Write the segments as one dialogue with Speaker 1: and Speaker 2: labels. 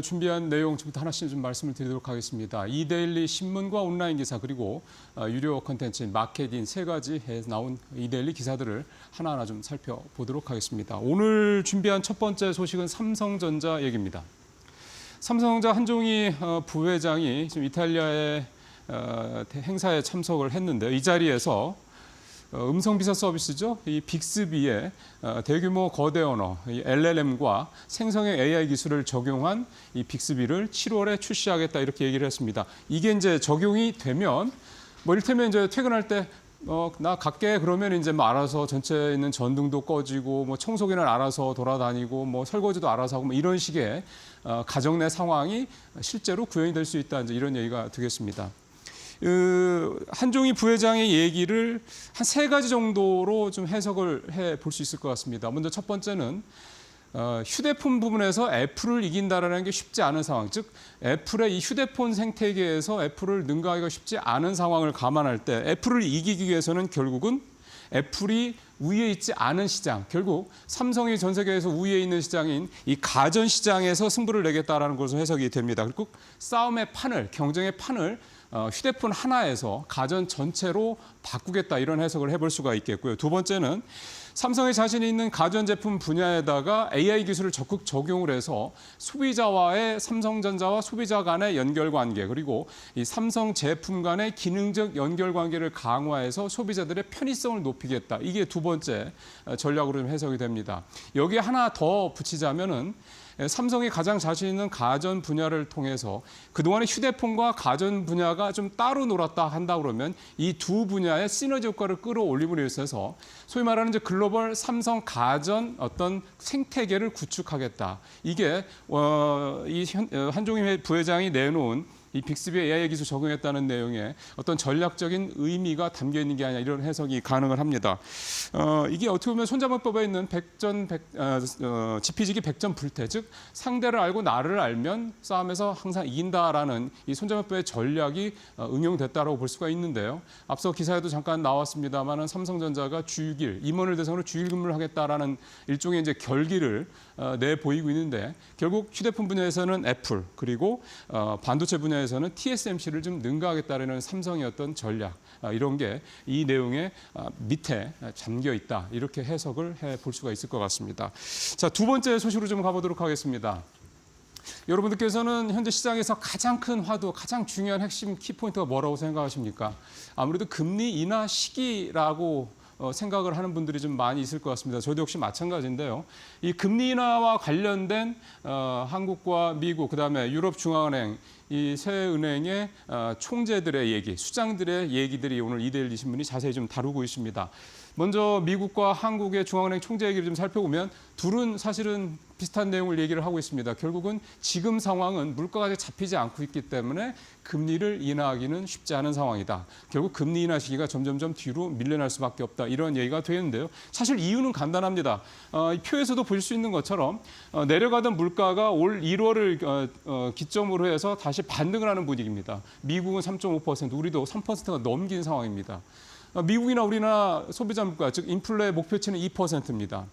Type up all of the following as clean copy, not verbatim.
Speaker 1: 준비한 내용 지금부터 하나씩 좀 말씀을 드리도록 하겠습니다. 이데일리 신문과 온라인 기사 그리고 유료 콘텐츠인 마켓인 세 가지에 나온 이데일리 기사들을 하나하나 좀 살펴보도록 하겠습니다. 오늘 준비한 첫 번째 소식은 삼성전자 얘기입니다. 삼성전자 한종희 부회장이 지금 이탈리아의 행사에 참석을 했는데요. 이 자리에서 음성 비서 서비스죠. 이 빅스비의 대규모 거대 언어 이 LLM과 생성형 AI 기술을 적용한 이 빅스비를 7월에 출시하겠다 이렇게 얘기를 했습니다. 이게 이제 적용이 되면 뭐 이를테면 이제 퇴근할 때 나 갈게 그러면 이제 뭐 알아서 전체에 있는 전등도 꺼지고 뭐 청소기는 알아서 돌아다니고 뭐 설거지도 알아서 하고 뭐 이런 식의 가정 내 상황이 실제로 구현이 될 수 있다 이제 이런 얘기가 되겠습니다. 한종희 부회장의 얘기를 한 세 가지 정도로 좀 해석을 해 볼 수 있을 것 같습니다. 먼저 첫 번째는 휴대폰 부분에서 애플을 이긴다라는 게 쉽지 않은 상황, 즉 애플의 이 휴대폰 생태계에서 애플을 능가하기가 쉽지 않은 상황을 감안할 때 애플을 이기기 위해서는 결국은 애플이 우위에 있지 않은 시장, 결국 삼성이 전 세계에서 우위에 있는 시장인 이 가전 시장에서 승부를 내겠다라는 것으로 해석이 됩니다. 결국 싸움의 판을, 경쟁의 판을 휴대폰 하나에서 가전 전체로 바꾸겠다 이런 해석을 해볼 수가 있겠고요. 두 번째는 삼성이 자신이 있는 가전제품 분야에다가 AI 기술을 적극 적용을 해서 소비자와의 삼성전자와 소비자 간의 연결관계 그리고 이 삼성 제품 간의 기능적 연결관계를 강화해서 소비자들의 편의성을 높이겠다. 이게 두 번째 전략으로 좀 해석이 됩니다. 여기에 하나 더 붙이자면은 삼성이 가장 자신 있는 가전 분야를 통해서 그동안의 휴대폰과 가전 분야가 좀 따로 놀았다 한다 그러면 이 두 분야의 시너지 효과를 끌어올림으로 해서 소위 말하는 이제 글로벌 삼성 가전 어떤 생태계를 구축하겠다. 이게 이 한종희 부회장이 내놓은 이 빅스비 AI 기술 적용했다는 내용에 어떤 전략적인 의미가 담겨 있는 게 아니냐 이런 해석이 가능을 합니다. 이게 어떻게 보면 손자병법에 있는 지피지기 백전불태, 즉 상대를 알고 나를 알면 싸움에서 항상 이긴다라는 이 손자병법의 전략이 응용됐다라고 볼 수가 있는데요. 앞서 기사에도 잠깐 나왔습니다만은 삼성전자가 주일 임원을 대상으로 주일 근무를 하겠다라는 일종의 이제 결기를 내보이고 있는데 결국 휴대폰 분야에서는 애플 그리고 반도체 분야에서는 TSMC를 좀 능가하겠다는 삼성의 어떤 전략 이런 게 이 내용의 밑에 잠겨 있다 이렇게 해석을 해볼 수가 있을 것 같습니다. 자, 두 번째 소식으로 좀 가보도록 하겠습니다. 여러분들께서는 현재 시장에서 가장 큰 화두, 가장 중요한 핵심 키포인트가 뭐라고 생각하십니까? 아무래도 금리 인하 시기라고 생각을 하는 분들이 좀 많이 있을 것 같습니다. 저도 역시 마찬가지인데요. 이 금리 인하와 관련된 한국과 미국, 그다음에 유럽중앙은행, 이 세 은행의 총재들의 얘기, 수장들의 얘기들이 오늘 이데일리 신문이 자세히 좀 다루고 있습니다. 먼저 미국과 한국의 중앙은행 총재 얘기를 좀 살펴보면 둘은 사실은 비슷한 내용을 얘기를 하고 있습니다. 결국은 지금 상황은 물가가 아직 잡히지 않고 있기 때문에 금리를 인하하기는 쉽지 않은 상황이다. 결국 금리 인하 시기가 점점점 뒤로 밀려날 수밖에 없다. 이런 얘기가 되는데요. 사실 이유는 간단합니다. 이 표에서도 볼 수 있는 것처럼 내려가던 물가가 올 1월을 기점으로 해서 다시 반등을 하는 분위기입니다. 미국은 3.5%, 우리도 3%가 넘긴 상황입니다. 미국이나 우리나라 소비자 물가, 즉 인플레 목표치는 2%입니다.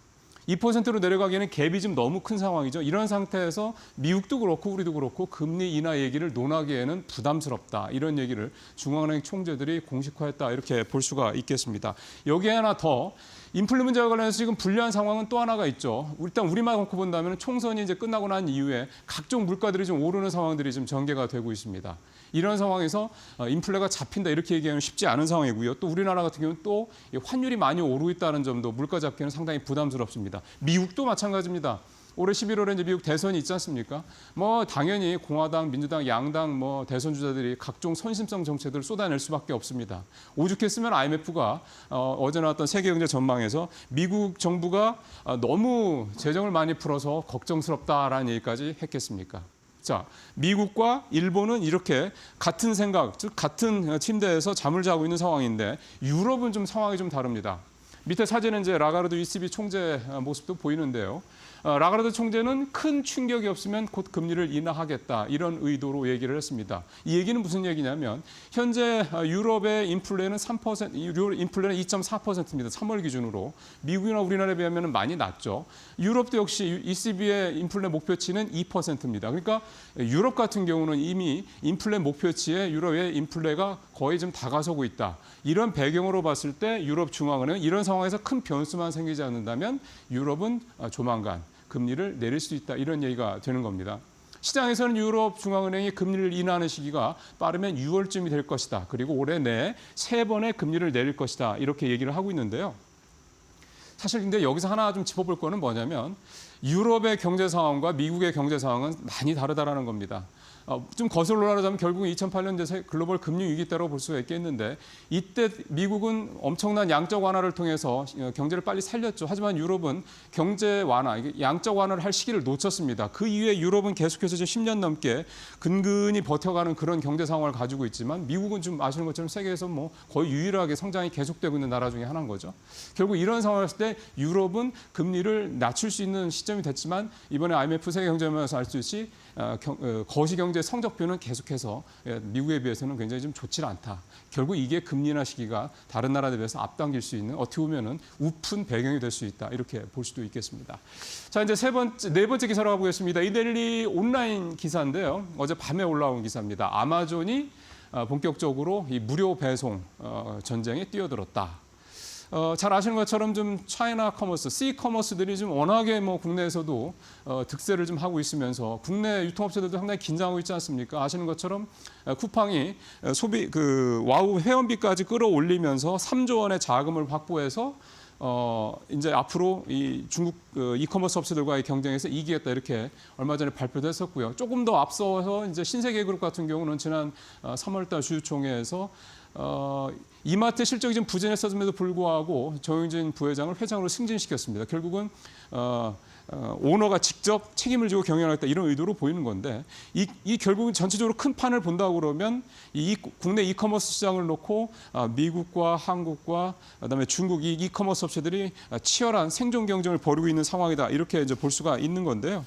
Speaker 1: 2%로 내려가기에는 갭이 좀 너무 큰 상황이죠. 이런 상태에서 미국도 그렇고 우리도 그렇고 금리 인하 얘기를 논하기에는 부담스럽다. 이런 얘기를 중앙은행 총재들이 공식화했다. 이렇게 볼 수가 있겠습니다. 여기에 하나 더 인플레 문제와 관련해서 지금 불리한 상황은 또 하나가 있죠. 일단 우리만 놓고 본다면 총선이 이제 끝나고 난 이후에 각종 물가들이 좀 오르는 상황들이 좀 전개가 되고 있습니다. 이런 상황에서 인플레가 잡힌다 이렇게 얘기하면 쉽지 않은 상황이고요. 또 우리나라 같은 경우는 또 환율이 많이 오르고 있다는 점도 물가 잡기는 상당히 부담스럽습니다. 미국도 마찬가지입니다. 올해 11월에 이제 미국 대선이 있지 않습니까? 뭐 당연히 공화당, 민주당, 양당 뭐 대선 주자들이 각종 선심성 정책들을 쏟아낼 수밖에 없습니다. 오죽했으면 IMF가 어제 나왔던 세계경제 전망에서 미국 정부가 너무 재정을 많이 풀어서 걱정스럽다라는 얘기까지 했겠습니까? 자, 미국과 일본은 이렇게 같은 생각, 즉 같은 침대에서 잠을 자고 있는 상황인데 유럽은 좀 상황이 좀 다릅니다. 밑에 사진은 이제 라가르드 ECB 총재 모습도 보이는데요. 라가르드 총재는 큰 충격이 없으면 곧 금리를 인하하겠다 이런 의도로 얘기를 했습니다. 이 얘기는 무슨 얘기냐면 현재 유럽의 인플레는 3%, 인플레는 2.4%입니다. 3월 기준으로. 미국이나 우리나라에 비하면 많이 낮죠. 유럽도 역시 ECB의 인플레 목표치는 2%입니다. 그러니까 유럽 같은 경우는 이미 인플레 목표치에 유럽의 인플레가 거의 좀 다가서고 있다. 이런 배경으로 봤을 때 유럽 중앙은행 이런 상황에서 큰 변수만 생기지 않는다면 유럽은 조만간 금리를 내릴 수 있다. 이런 얘기가 되는 겁니다. 시장에서는 유럽 중앙은행이 금리를 인하하는 시기가 빠르면 6월쯤이 될 것이다. 그리고 올해 내 3번의 금리를 내릴 것이다. 이렇게 얘기를 하고 있는데요. 사실 근데 여기서 하나 좀 짚어볼 거는 뭐냐면 유럽의 경제 상황과 미국의 경제 상황은 많이 다르다라는 겁니다. 좀 거슬러 올라가자면 결국은 2008년 글로벌 금융 위기 때라고 볼 수가 있겠는데 이때 미국은 엄청난 양적 완화를 통해서 경제를 빨리 살렸죠. 하지만 유럽은 경제 완화, 양적 완화를 할 시기를 놓쳤습니다. 그 이후에 유럽은 계속해서 10년 넘게 근근히 버텨가는 그런 경제 상황을 가지고 있지만 미국은 좀 아시는 것처럼 세계에서 뭐 거의 유일하게 성장이 계속되고 있는 나라 중에 하나인 거죠. 결국 이런 상황이었을 때 유럽은 금리를 낮출 수 있는 시점이 됐지만 이번에 IMF 세계경제연맹에서 알 수 있듯이 거시경제 성적표는 계속해서 미국에 비해서는 굉장히 좀 좋지 않다. 결국 이게 금리 인하 시기가 다른 나라들에 비해서 앞당길 수 있는 어떻게 보면은 우픈 배경이 될 수 있다. 이렇게 볼 수도 있겠습니다. 자, 이제 네 번째 기사로 가보겠습니다. 이 데일리 온라인 기사인데요. 어제 밤에 올라온 기사입니다. 아마존이 본격적으로 이 무료 배송 전쟁에 뛰어들었다. 잘 아시는 것처럼 좀 차이나 커머스, C 커머스들이 좀 워낙에 뭐 국내에서도 득세를 좀 하고 있으면서 국내 유통업체들도 상당히 긴장하고 있지 않습니까? 아시는 것처럼 쿠팡이 와우 회원비까지 끌어올리면서 3조 원의 자금을 확보해서 이제 앞으로 이 중국 이커머스 업체들과의 경쟁에서 이기겠다 이렇게 얼마 전에 발표도 했었고요. 조금 더 앞서서 이제 신세계그룹 같은 경우는 지난 3월달 주주총회에서 이마트 실적이 좀 부진했음에도 불구하고 정영진 부회장을 회장으로 승진시켰습니다. 결국은 오너가 직접 책임을 지고 경영하겠다 이런 의도로 보이는 건데 이 결국은 전체적으로 큰 판을 본다고 그러면 이 국내 이커머스 시장을 놓고 미국과 한국과 그다음에 중국 이커머스 업체들이 치열한 생존 경쟁을 벌이고 있는 상황이다 이렇게 이제 볼 수가 있는 건데요.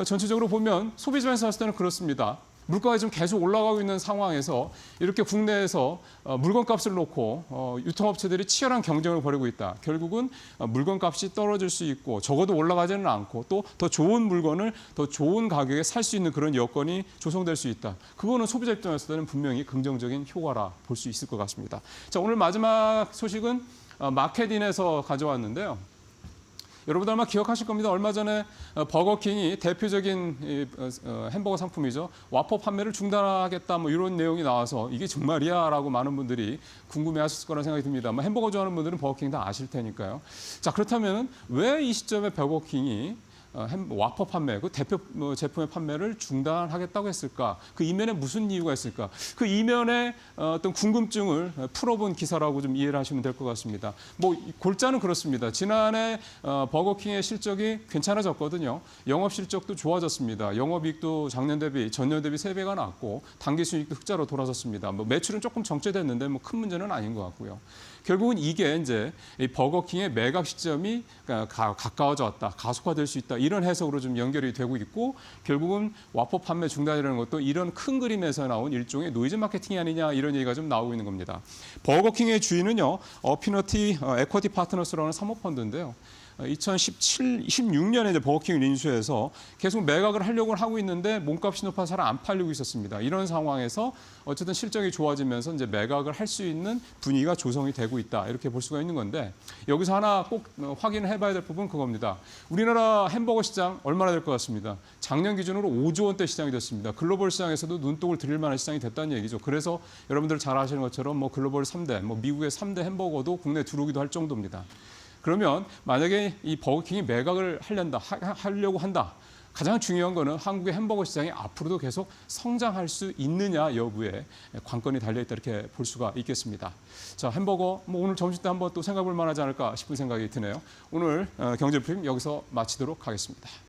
Speaker 1: 전체적으로 보면 소비자에서 봤을 때는 그렇습니다. 물가가 좀 계속 올라가고 있는 상황에서 이렇게 국내에서 물건값을 놓고 유통업체들이 치열한 경쟁을 벌이고 있다. 결국은 물건값이 떨어질 수 있고 적어도 올라가지는 않고 또 더 좋은 물건을 더 좋은 가격에 살 수 있는 그런 여건이 조성될 수 있다. 그거는 소비자 입장에서는 분명히 긍정적인 효과라 볼 수 있을 것 같습니다. 자, 오늘 마지막 소식은 마켓인에서 가져왔는데요. 여러분들 아마 기억하실 겁니다. 얼마 전에 버거킹이 대표적인 햄버거 상품이죠. 와퍼 판매를 중단하겠다 뭐 이런 내용이 나와서 이게 정말이야 라고 많은 분들이 궁금해하실 거라는 생각이 듭니다. 햄버거 좋아하는 분들은 버거킹 다 아실 테니까요. 자, 그렇다면 왜 이 시점에 버거킹이 와퍼 판매, 그 대표 제품의 판매를 중단하겠다고 했을까? 그 이면에 무슨 이유가 있을까? 그 이면에 어떤 궁금증을 풀어본 기사라고 좀 이해를 하시면 될 것 같습니다. 뭐 골자는 그렇습니다. 지난해 버거킹의 실적이 괜찮아졌거든요. 영업 실적도 좋아졌습니다. 영업이익도 작년 대비, 전년 대비 3배가 났고 당기순이익도 흑자로 돌아섰습니다. 뭐 매출은 조금 정체됐는데 뭐 큰 문제는 아닌 것 같고요. 결국은 이게 이제 이 버거킹의 매각 시점이 가까워졌다, 가속화될 수 있다 이런 해석으로 좀 연결이 되고 있고 결국은 와퍼 판매 중단이라는 것도 이런 큰 그림에서 나온 일종의 노이즈 마케팅이 아니냐 이런 얘기가 좀 나오고 있는 겁니다. 버거킹의 주인은요, 피너티 에쿼티 파트너스라는 사모펀드인데요. 2016년에 이제 버거킹을 인수해서 계속 매각을 하려고 하고 있는데 몸값이 높아서 잘 안 팔리고 있었습니다. 이런 상황에서 어쨌든 실적이 좋아지면서 이제 매각을 할 수 있는 분위기가 조성이 되고 있다. 이렇게 볼 수가 있는 건데 여기서 하나 꼭 확인을 해봐야 될 부분은 그겁니다. 우리나라 햄버거 시장 얼마나 될 것 같습니다. 작년 기준으로 5조 원대 시장이 됐습니다. 글로벌 시장에서도 눈독을 들일 만한 시장이 됐다는 얘기죠. 그래서 여러분들 잘 아시는 것처럼 뭐 글로벌 3대, 뭐 미국의 3대 햄버거도 국내 들어오기도 할 정도입니다. 그러면 만약에 이 버거킹이 매각을 하려고 한다. 가장 중요한 거는 한국의 햄버거 시장이 앞으로도 계속 성장할 수 있느냐 여부에 관건이 달려있다 이렇게 볼 수가 있겠습니다. 자, 햄버거 뭐 오늘 점심 때 한번 또 생각해 볼 만하지 않을까 싶은 생각이 드네요. 오늘 경제브리핑 여기서 마치도록 하겠습니다.